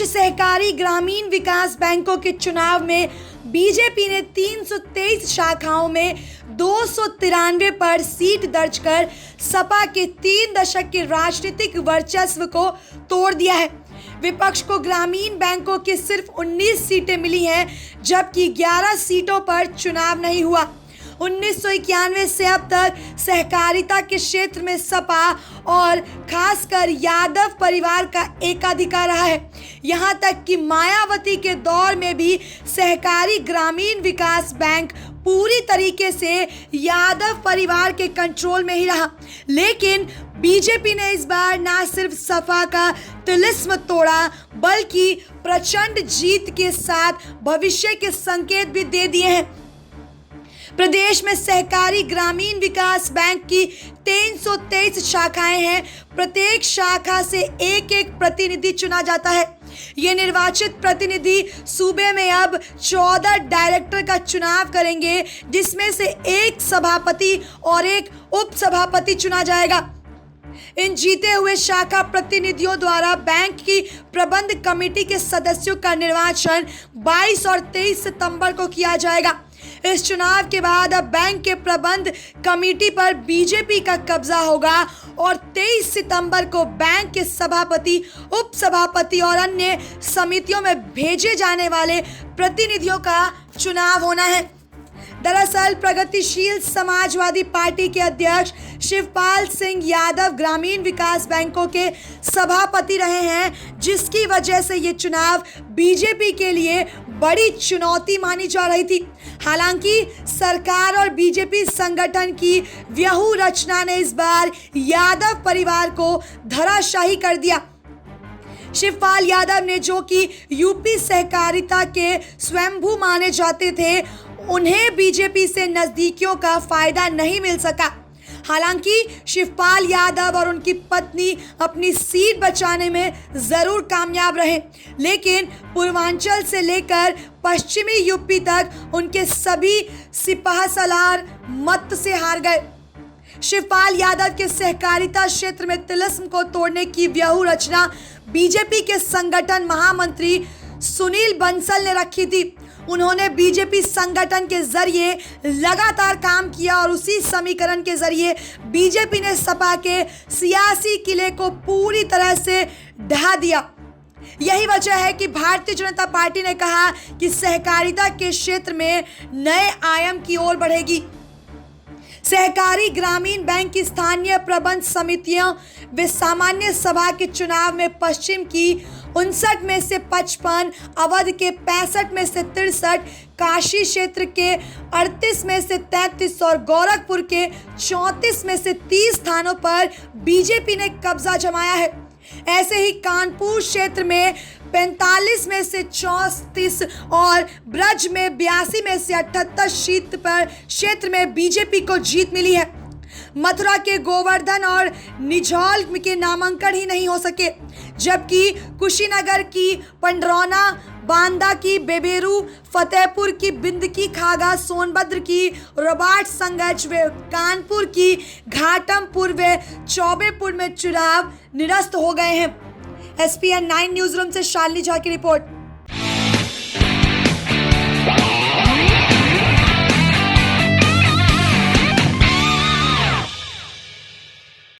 सहकारी ग्रामीण विकास बैंकों के चुनाव में बीजेपी ने 323 शाखाओं में 293 पर सीट दर्ज कर सपा के 3 दशक के राजनीतिक वर्चस्व को तोड़ दिया है। विपक्ष को ग्रामीण बैंकों की सिर्फ 19 सीटें मिली हैं, जबकि 11 सीटों पर चुनाव नहीं हुआ। 1991 से अब तक सहकारिता के क्षेत्र में सपा और खासकर यादव परिवार का एकाधिकार रहा है। यहां तक कि मायावती के दौर में भी सहकारी ग्रामीण विकास बैंक पूरी तरीके से यादव परिवार के कंट्रोल में ही रहा। लेकिन बीजेपी ने इस बार न सिर्फ सपा का तिलिस्म तोड़ा, बल्कि प्रचंड जीत के साथ भविष्य के संकेत भी दे दिए हैं। प्रदेश में सहकारी ग्रामीण विकास बैंक की 323 शाखाएं हैं। प्रत्येक शाखा से एक एक प्रतिनिधि चुना जाता है। ये निर्वाचित प्रतिनिधि सूबे में अब 14 डायरेक्टर का चुनाव करेंगे, जिसमें से एक सभापति और एक उप सभापति चुना जाएगा। इन जीते हुए शाखा प्रतिनिधियों द्वारा बैंक की प्रबंध कमेटी के सदस्यों का निर्वाचन 22 और 23 सितंबर को किया जाएगा। इस चुनाव के बाद अब बैंक के प्रबंध कमेटी पर बीजेपी का कब्जा होगा और 23 सितंबर को बैंक के सभापति, उप सभापति और अन्य समितियों में भेजे जाने वाले प्रतिनिधियों का चुनाव होना है। दरअसल प्रगतिशील समाजवादी पार्टी के अध्यक्ष शिवपाल सिंह यादव ग्रामीण विकास बैंकों के सभापति रहे हैं, जिसकी वजह से ये चुनाव बीजेपी के लिए बड़ी चुनौती मानी जा रही थी। हालांकि सरकार और बीजेपी संगठन की व्यूह रचना ने इस बार यादव परिवार को धराशायी कर दिया। शिवपाल यादव ने, जो कि यूपी सहकारिता के स्वयंभू माने जाते थे, उन्हें बीजेपी से नजदीकियों का फायदा नहीं मिल सका। हालांकि शिवपाल यादव और उनकी पत्नी अपनी सीट बचाने में जरूर कामयाब रहे, लेकिन पूर्वांचल से लेकर पश्चिमी यूपी तक उनके सभी सिपहसालार मत से हार गए। शिवपाल यादव के सहकारिता क्षेत्र में तिलिस्म को तोड़ने की व्यूह रचना बीजेपी के संगठन महामंत्री सुनील बंसल ने रखी थी। उन्होंने बीजेपी संगठन के जरिए लगातार काम किया और उसी समीकरण के जरिए बीजेपी ने सपा के सियासी किले को पूरी तरह से ढहा दिया। यही वजह है कि भारतीय जनता पार्टी ने कहा कि सहकारिता के क्षेत्र में नए आयाम की ओर बढ़ेगी। सहकारी ग्रामीण बैंक की स्थानीय प्रबंध समितियों व सामान्य सभा के चुनाव में पश्चिम की 59 में से 55, अवध के 65 में से 63, काशी क्षेत्र के 38 में से 33 और गोरखपुर के 34 में से 30 स्थानों पर बीजेपी ने कब्जा जमाया है। ऐसे ही कानपुर क्षेत्र में 45 में से 34 और ब्रज में 82 में से 78 सीट पर क्षेत्र में बीजेपी को जीत मिली है। मथुरा के गोवर्धन और निझौल के नामांकन ही नहीं हो सके, जबकि कुशीनगर की पंडरौना, बांदा की बेबेरू, फतेहपुर की बिंदकी खागा, सोनभद्र की रबार्ट संगच व कानपुर की घाटमपुर व चौबेपुर में चुनाव निरस्त हो गए हैं। SPN 9 न्यूज रूम से शालिनी झा की रिपोर्ट।